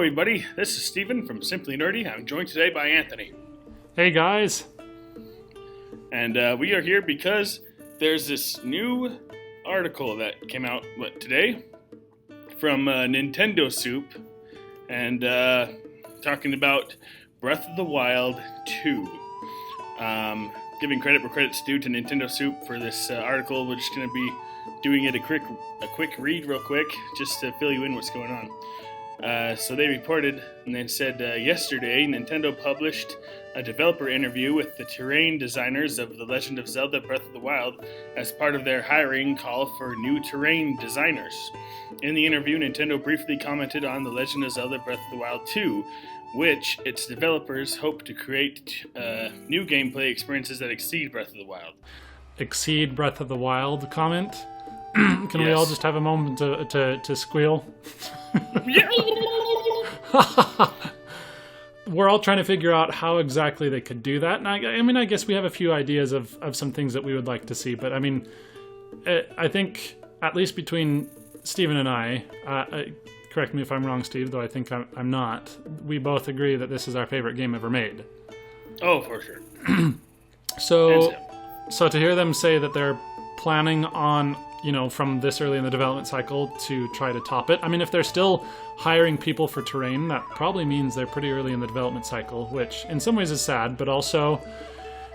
everybody. This is Steven from Simply Nerdy. I'm joined today by Anthony. Hey, guys. And we are here because there's this new article that came out, today? From Nintendo Soup. And talking about Breath of the Wild 2. Giving credit where credit's due to Nintendo Soup for this article. We're just going to be doing it a quick read real quick, just to fill you in what's going on. So they reported, and they said, yesterday, Nintendo published a developer interview with the terrain designers of The Legend of Zelda Breath of the Wild as part of their hiring call for new terrain designers. In the interview, Nintendo briefly commented on The Legend of Zelda Breath of the Wild 2, which its developers hope to create new gameplay experiences that exceed Breath of the Wild. Exceed Breath of the Wild comment? Can we all just have a moment to squeal? We're all trying to figure out how exactly they could do that. And I guess we have a few ideas of some things that we would like to see. But I mean, I think, at least between Steven and I, correct me if I'm wrong, Steve, though I think I'm not, we both agree that this is our favorite game ever made. Oh, for sure. So to hear them say that they're planning on, from this early in the development cycle to try to top it. I mean, if they're still hiring people for terrain, that probably means they're pretty early in the development cycle, which in some ways is sad, but also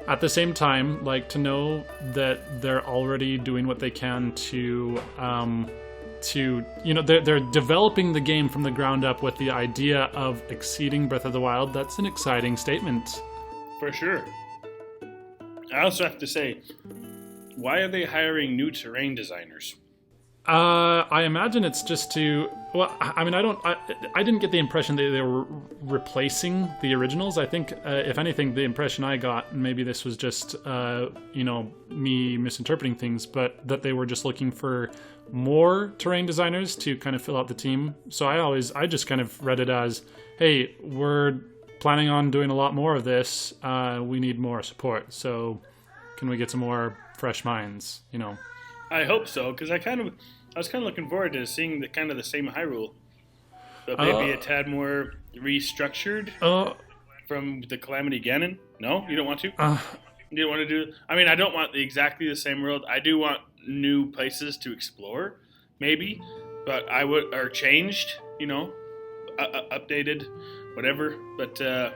at the same time, to know that they're already doing what they can to they're developing the game from the ground up with the idea of exceeding Breath of the Wild. That's an exciting statement. For sure. I also have to say, why are they hiring new terrain designers? I imagine it's just to... Well, I mean, I didn't get the impression that they were replacing the originals. I think, if anything, the impression I got, and maybe this was just, me misinterpreting things, but that they were just looking for more terrain designers to kind of fill out the team. So I just kind of read it as, hey, we're planning on doing a lot more of this. We need more support. So can we get some more fresh minds, I hope so, because I was kind of looking forward to seeing the same Hyrule, but maybe a tad more restructured from the Calamity Ganon. No, you don't want to. You don't want to do. I mean, I don't want exactly the same world. I do want new places to explore, maybe, but or changed, updated, whatever. But I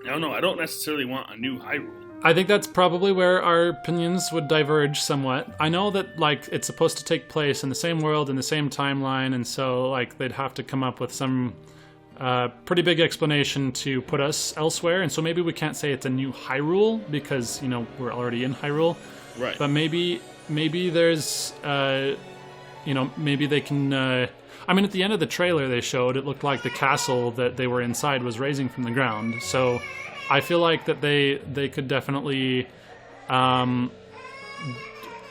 don't know. I don't necessarily want a new Hyrule. I think that's probably where our opinions would diverge somewhat. I know that, it's supposed to take place in the same world, in the same timeline, and so, they'd have to come up with some pretty big explanation to put us elsewhere, and so maybe we can't say it's a new Hyrule, because, we're already in Hyrule. Right. But maybe there's, maybe they can... I mean, at the end of the trailer they showed, it looked like the castle that they were inside was raising from the ground, so... I feel like that they could definitely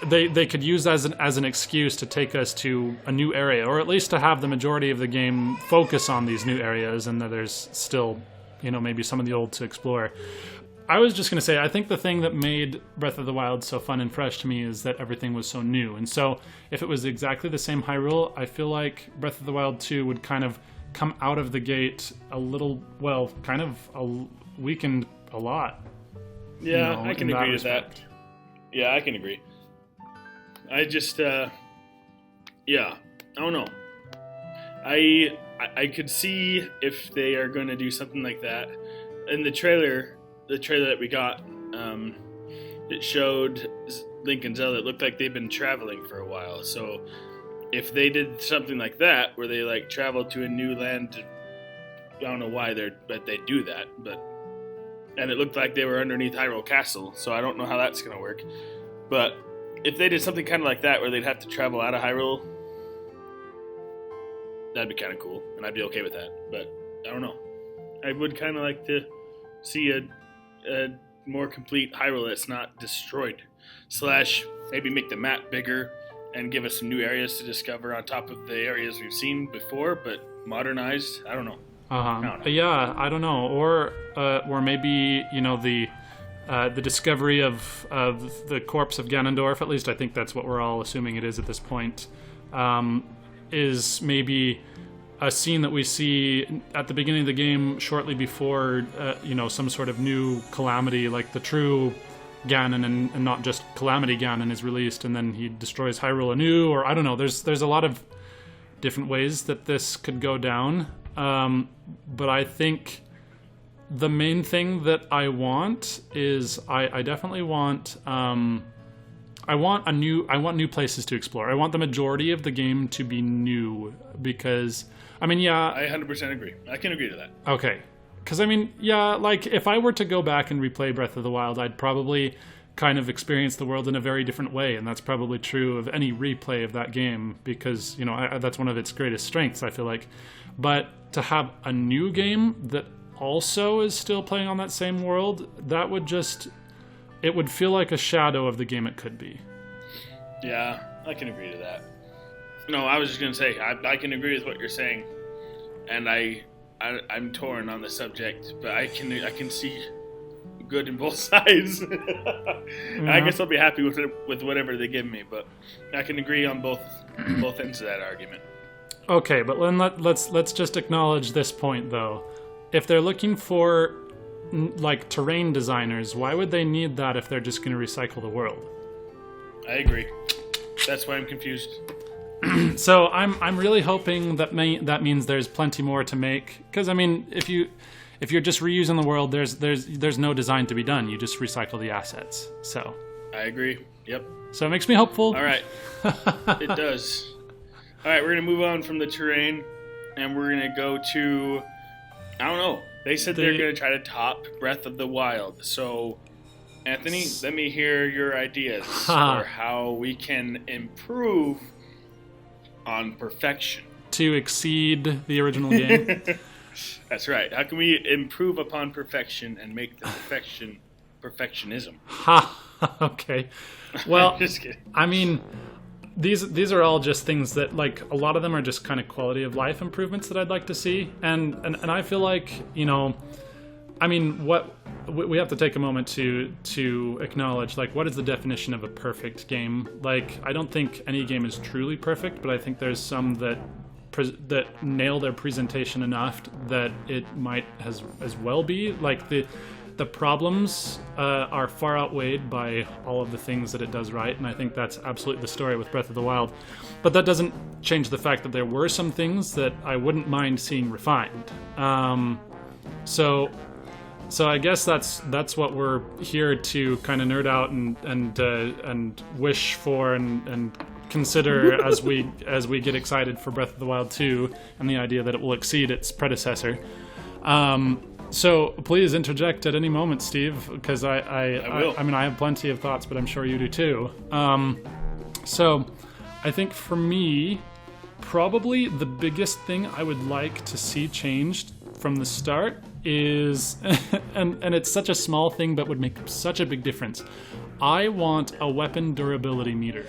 they could use as an excuse to take us to a new area, or at least to have the majority of the game focus on these new areas, and that there's still maybe some of the old to explore. I was just going to say, I think the thing that made Breath of the Wild so fun and fresh to me is that everything was so new, and so if it was exactly the same Hyrule, I feel like Breath of the Wild 2 would kind of come out of the gate a little, weakened a lot. Yeah, I can agree with that. Yeah, I can agree. I just, I don't know. I could see if they are going to do something like that. In the trailer that we got, it showed Link and Zelda. It looked like they've been traveling for a while. So if they did something like that, where they traveled to a new land, I don't know why they do that, and it looked like they were underneath Hyrule Castle, so I don't know how that's going to work. But if they did something kind of like that, where they'd have to travel out of Hyrule, that'd be kind of cool, and I'd be okay with that. But I don't know. I would kind of like to see a more complete Hyrule that's not destroyed. / maybe make the map bigger and give us some new areas to discover on top of the areas we've seen before, but modernized. I don't know. Yeah, I don't know. Or maybe, the discovery of the corpse of Ganondorf, at least I think that's what we're all assuming it is at this point, is maybe a scene that we see at the beginning of the game shortly before, some sort of new calamity, like the true Ganon and not just Calamity Ganon is released, and then he destroys Hyrule anew, or I don't know. There's a lot of different ways that this could go down, but I think the main thing that I want is I definitely want I want new places to explore. I want the majority of the game to be new because I 100% agree. I can agree to that. Okay. Because, like, if I were to go back and replay Breath of the Wild, I'd probably kind of experience the world in a very different way, and that's probably true of any replay of that game, because, that's one of its greatest strengths, I feel like. But to have a new game that also is still playing on that same world, that would it would feel like a shadow of the game it could be. Yeah, I can agree to that. No, I was just going to say, I can agree with what you're saying, and I'm torn on the subject, but I can see good in both sides. Yeah. I guess I'll be happy with whatever they give me, but I can agree on both ends of that argument. Okay, but then let's just acknowledge this point though. If they're looking for like terrain designers, why would they need that if they're just going to recycle the world? I agree. That's why I'm confused. So I'm really hoping that means there's plenty more to make, because if you're just reusing the world, there's no design to be done. You just recycle the assets. So I agree. Yep. So it makes me hopeful. All right. It does. All right, we're gonna move on from the terrain, and we're gonna go to, I don't know. They said they're gonna try to top Breath of the Wild. So, Anthony, let me hear your ideas for how we can improve on perfection. To exceed the original game. That's right. How can we improve upon perfection and make the perfectionism? Okay. Well, just kidding. These are all just things that, like, a lot of them are just kind of quality of life improvements that I'd like to see, and I feel like, what we have to take a moment to acknowledge, like, what is the definition of a perfect game? Like, I don't think any game is truly perfect, but I think there's some that nail their presentation enough that it might as well be. Like, the problems are far outweighed by all of the things that it does right, and I think that's absolutely the story with Breath of the Wild. But that doesn't change the fact that there were some things that I wouldn't mind seeing refined. So I guess that's what we're here to kind of nerd out and wish for and consider as we get excited for Breath of the Wild 2 and the idea that it will exceed its predecessor. So please interject at any moment, Steve, because I will. I have plenty of thoughts, but I'm sure you do too. So I think for me, probably the biggest thing I would like to see changed from the start is, and it's such a small thing but would make such a big difference. I want a weapon durability meter.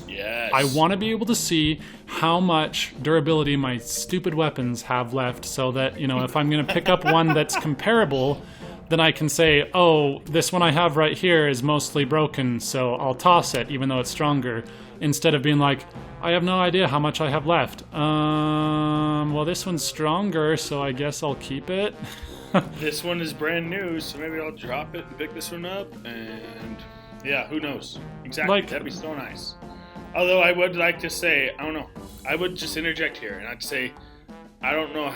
Yes. I want to be able to see how much durability my stupid weapons have left, so that, if I'm going to pick up one that's comparable, then I can say, oh, this one I have right here is mostly broken, so I'll toss it, even though it's stronger, instead of being like, I have no idea how much I have left. Well, this one's stronger, so I guess I'll keep it. This one is brand new, so maybe I'll drop it and pick this one up, and yeah, who knows? Exactly, that'd be so nice. Although I would like to say, I don't know, I would just interject here, and I'd say, I don't know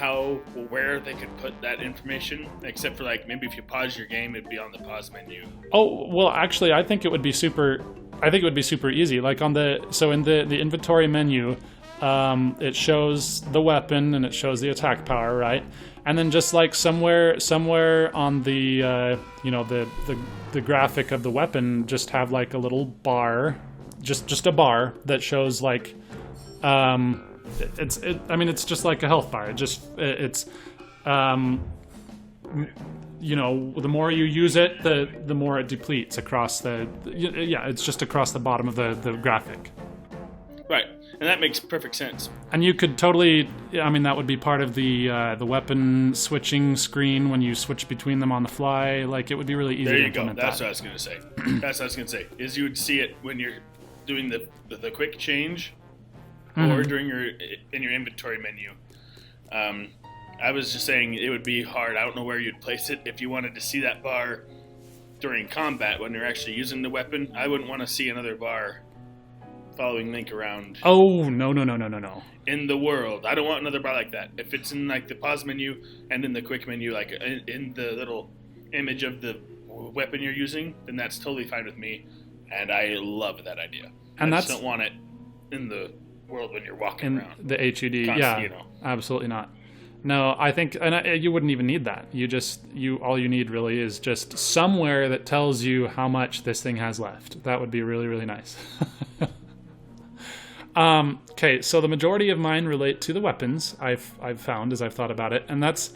where they could put that information, except for, like, maybe if you pause your game, it'd be on the pause menu. Oh, well, actually, I think it would be super easy. Like, in the inventory menu, it shows the weapon and it shows the attack power, right? And then just like somewhere on the the graphic of the weapon, just have like a little bar, just a bar that shows like, it's just like a health bar. The more you use it, the more it depletes across it's just across the bottom of the graphic. Right. And that makes perfect sense. And you could totally, that would be part of the weapon switching screen when you switch between them on the fly. Like, it would be really easy to implement that. That's what I was going to say. That's what I was going to say, is you would see it when you're doing the quick change. or during in your inventory menu. I was just saying it would be hard. I don't know where you'd place it if you wanted to see that bar during combat when you're actually using the weapon. I wouldn't want to see another bar following Link around. Oh, no. In the world. I don't want another bar like that. If it's in like the pause menu and in the quick menu, like in the little image of the weapon you're using, then that's totally fine with me. And I love that idea. And I just don't want it in the world when you're walking around. The HUD, yeah, absolutely not. No, I think, you wouldn't even need that. All you need really is just somewhere that tells you how much this thing has left. That would be really, really nice. Okay, so the majority of mine relate to the weapons. I've found as I've thought about it, and that's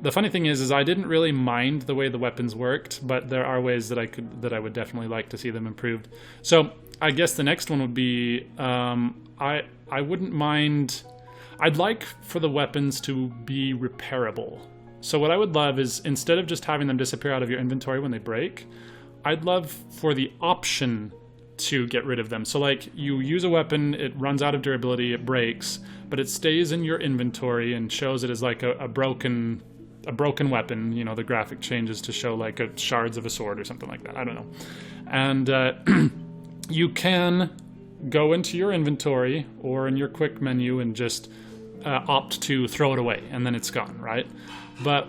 the funny thing is I didn't really mind the way the weapons worked, but there are ways that I would definitely like to see them improved. So I guess the next one would be I wouldn't mind. I'd like for the weapons to be repairable. So what I would love is, instead of just having them disappear out of your inventory when they break, I'd love for the option to get rid of them. So like, you use a weapon, it runs out of durability, it breaks, but it stays in your inventory and shows it as like a broken weapon. You know, the graphic changes to show like shards of a sword or something like that. I don't know. And you can go into your inventory or in your quick menu and just opt to throw it away, and then it's gone, right? But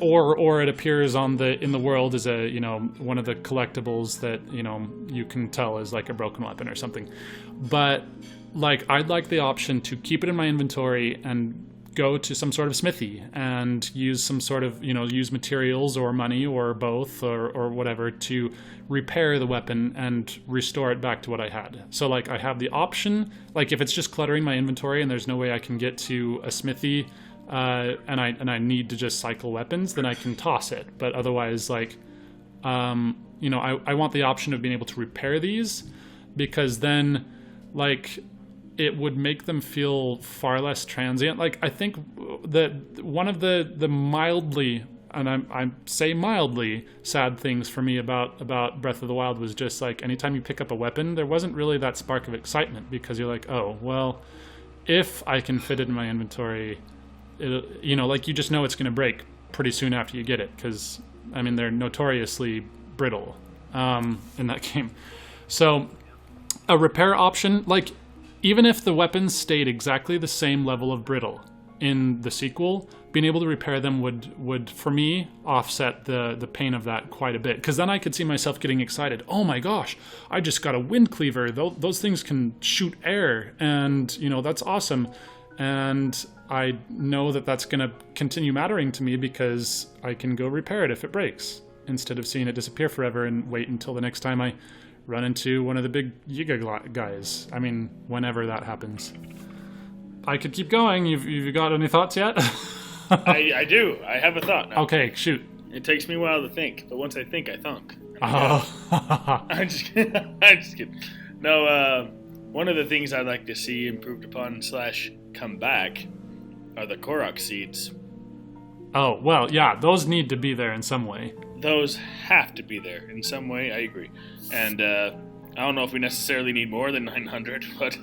or it appears in the world as one of the collectibles that you can tell is like a broken weapon or something. But like, I'd like the option to keep it in my inventory and go to some sort of smithy and use some sort of use materials or money or both or whatever to repair the weapon and restore it back to what I had. So like, I have the option, like if it's just cluttering my inventory and there's no way I can get to a smithy and I need to just cycle weapons, then I can toss it. But otherwise, like I want the option of being able to repair these, because then like it would make them feel far less transient. Like, I think that one of the mildly, and I say mildly, sad things for me about Breath of the Wild was just like, anytime you pick up a weapon, there wasn't really that spark of excitement, because you're like, oh, well, if I can fit it in my inventory, like, you just know it's going to break pretty soon after you get it, because, I mean, they're notoriously brittle in that game. So a repair option, like, even if the weapons stayed exactly the same level of brittle in the sequel, being able to repair them would for me offset the pain of that quite a bit, because then I could see myself getting excited. Oh my gosh, I just got a wind cleaver. Those things can shoot air, and that's awesome. And I know that that's going to continue mattering to me, because I can go repair it if it breaks, instead of seeing it disappear forever and wait until the next time I run into one of the big Yiga guys. I mean, whenever that happens. I could keep going. You've got any thoughts yet? I do. I have a thought now. Okay, shoot. It takes me a while to think, but once I think, I thunk. Oh. I'm just kidding. I'm just kidding. No, one of the things I'd like to see improved upon / come back are the Korok seeds. Oh, well, yeah, those need to be there in some way. Those have to be there in some way, I agree. And I don't know if we necessarily need more than 900, but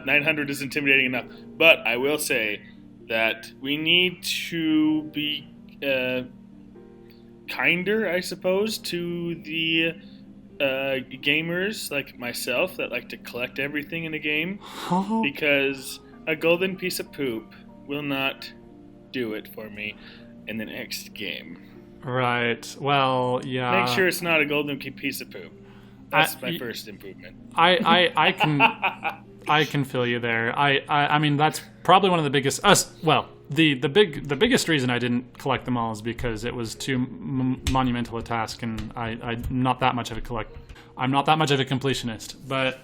900 is intimidating enough. But I will say that we need to be kinder, I suppose, to the gamers like myself that like to collect everything in a game, because a golden piece of poop will not do it for me in the next game. Right. Well, yeah. Make sure it's not a golden piece of poop. That's my first improvement. I can feel you there. I mean, that's probably one of the biggest. The biggest reason I didn't collect them all is because it was too monumental a task, and I'm not that much of a completionist. But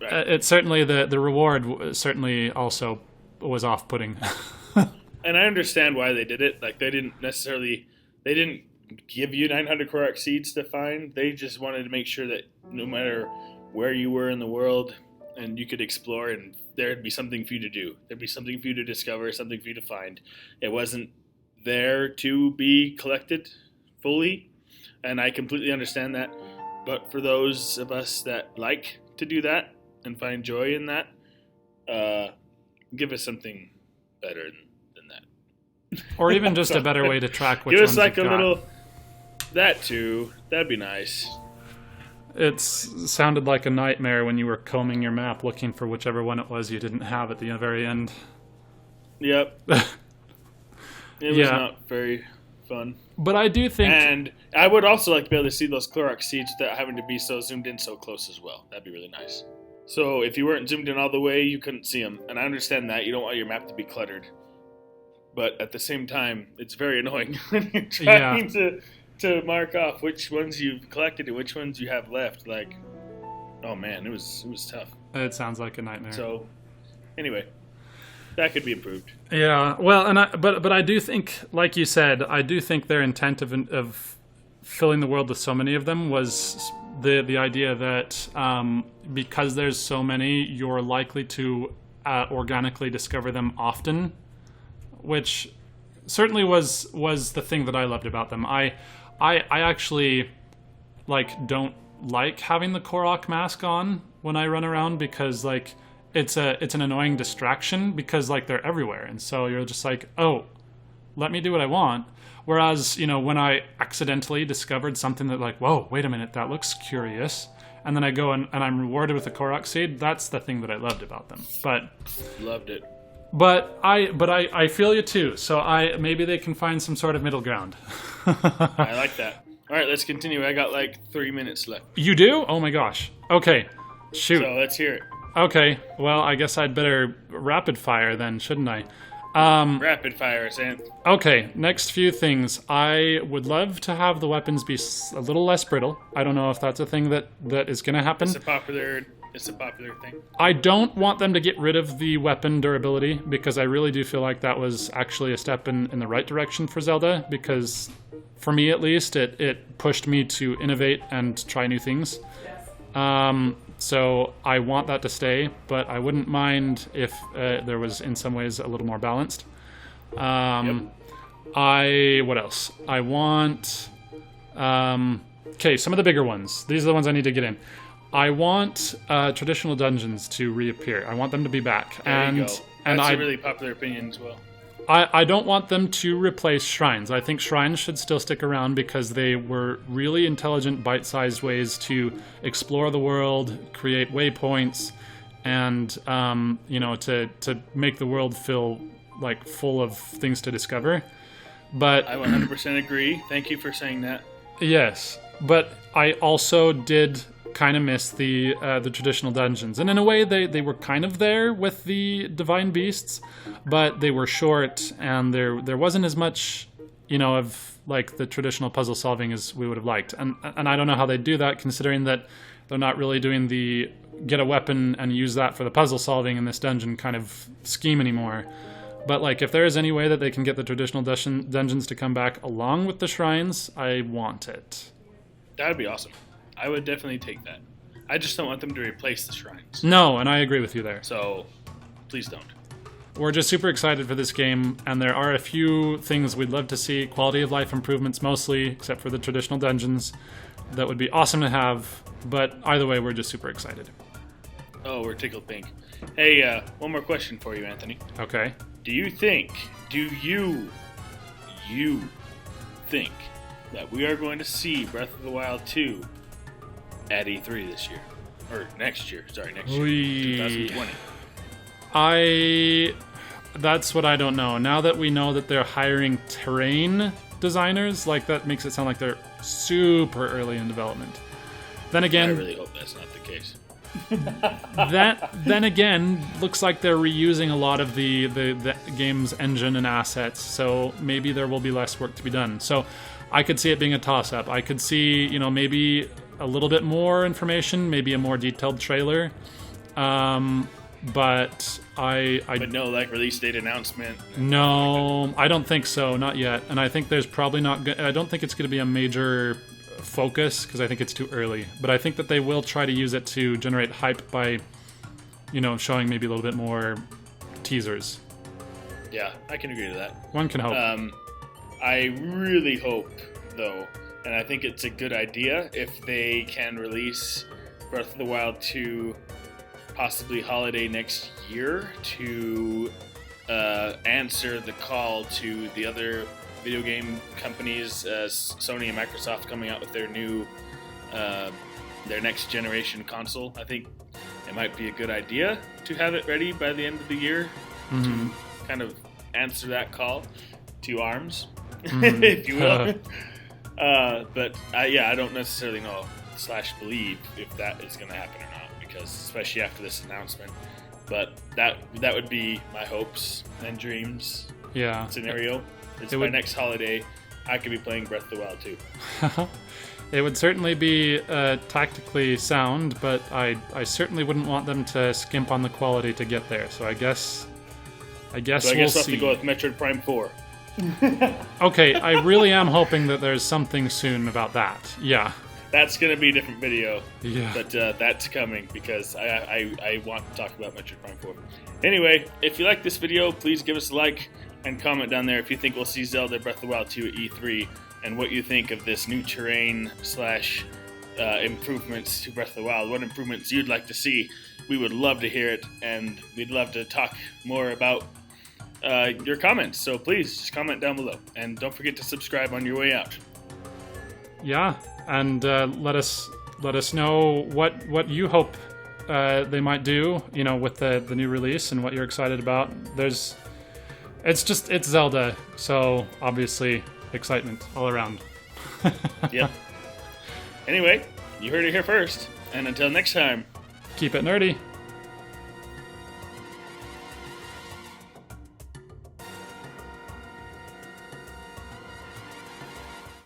right. It's certainly the reward certainly also was off-putting. And I understand why they did it. Like, they didn't give you 900 Korok seeds to find. They just wanted to make sure that no matter where you were in the world, and you could explore, and there'd be something for you to do. There'd be something for you to discover, something for you to find. It wasn't there to be collected fully, and I completely understand that. But for those of us that like to do that, and find joy in that, give us something better than that. Or even just a better way to track which give ones us like you've a got. little that too. That'd be nice. It sounded like a nightmare when you were combing your map looking for whichever one it was you didn't have at the very end. Yep. It was not very fun. But I do think... And I would also like to be able to see those Clorox seeds without having to be so zoomed in so close as well. That'd be really nice. So if you weren't zoomed in all the way, you couldn't see them. And I understand that. You don't want your map to be cluttered. But at the same time, it's very annoying when you're trying to mark off which ones you've collected and which ones you have left. Like, oh man, it was tough. It sounds like a nightmare. So, anyway, that could be improved. Yeah, well, but I do think, like you said, I do think their intent of filling the world with so many of them was the idea that because there's so many, you're likely to organically discover them often, which certainly was the thing that I loved about them. I actually don't like having the Korok mask on when I run around because it's an annoying distraction because they're everywhere, and so you're just like, oh, let me do what I want. Whereas, when I accidentally discovered something that whoa, wait a minute, that looks curious, and then I go and I'm rewarded with a Korok seed, that's the thing that I loved about them. Loved it. But I feel you too. So maybe they can find some sort of middle ground. I like that. All right, let's continue. I got 3 minutes left. You do? Oh my gosh. Okay. Shoot. So let's hear it. Okay. Well, I guess I'd better rapid fire then, shouldn't I? Rapid fire, Sam. Okay, next few things. I would love to have the weapons be a little less brittle. I don't know if that's a thing that is going to happen. It's a popular thing. I don't want them to get rid of the weapon durability because I really do feel like that was actually a step in the right direction for Zelda because, for me at least, it pushed me to innovate and try new things. So I want that to stay, but I wouldn't mind if there was in some ways a little more balanced. What else? I want... okay, some of the bigger ones. These are the ones I need to get in. I want traditional dungeons to reappear. I want them to be back. There you go. That's a really popular opinion as well. I don't want them to replace shrines. I think shrines should still stick around because they were really intelligent, bite-sized ways to explore the world, create waypoints, and to make the world feel full of things to discover. But I 100% agree. Thank you for saying that. Yes, but I also did kind of miss the traditional dungeons, and in a way they were kind of there with the divine beasts, but they were short and there wasn't as much of the traditional puzzle solving as we would have liked, and I don't know how they do that considering that they're not really doing the get a weapon and use that for the puzzle solving in this dungeon kind of scheme anymore. But if there is any way that they can get the traditional dungeons to come back along with the shrines, I want it. That would be awesome. I would definitely take that. I just don't want them to replace the shrines. No, and I agree with you there. So, please don't. We're just super excited for this game, and there are a few things we'd love to see. Quality of life improvements mostly, except for the traditional dungeons. That would be awesome to have, but either way, we're just super excited. Oh, we're tickled pink. Hey, one more question for you, Anthony. Okay. Do you think that we are going to see Breath of the Wild 2 at E3 this year? Or next year, 2020. That's what I don't know. Now that we know that they're hiring terrain designers, that makes it sound like they're super early in development. Then again... I really hope that's not the case. Then again, looks like they're reusing a lot of the game's engine and assets, so maybe there will be less work to be done. So I could see it being a toss-up. I could see, maybe a little bit more information, maybe a more detailed trailer. But But no, release date announcement? No, I don't think so, not yet. And I think there's probably I don't think it's going to be a major focus, because I think it's too early. But I think that they will try to use it to generate hype by, showing maybe a little bit more teasers. Yeah, I can agree to that. One can hope. I really hope, though, and I think it's a good idea if they can release Breath of the Wild 2 possibly holiday next year to answer the call to the other video game companies, Sony and Microsoft, coming out with their new, their next generation console. I think it might be a good idea to have it ready by the end of the year to kind of answer that call to arms, if you will. But I don't necessarily know / believe if that is going to happen or not, because especially after this announcement. But that would be my hopes and dreams scenario. It's my next holiday. I could be playing Breath of the Wild too. It would certainly be tactically sound, but I certainly wouldn't want them to skimp on the quality to get there. So I guess we'll see. have to go with Metroid Prime 4. Okay, I really am hoping that there's something soon about that. Yeah. That's going to be a different video. Yeah. But that's coming because I want to talk about Metroid Prime 4. Anyway, if you like this video, please give us a like and comment down there if you think we'll see Zelda Breath of the Wild 2 at E3 and what you think of this new terrain / improvements to Breath of the Wild. What improvements you'd like to see. We would love to hear it, and we'd love to talk more about your comments. So please just comment down below, and don't forget to subscribe on your way out. Yeah, and let us know what you hope they might do, with the new release and what you're excited about. It's Zelda, so obviously excitement all around. Yep. Anyway, you heard it here first, and until next time, keep it nerdy.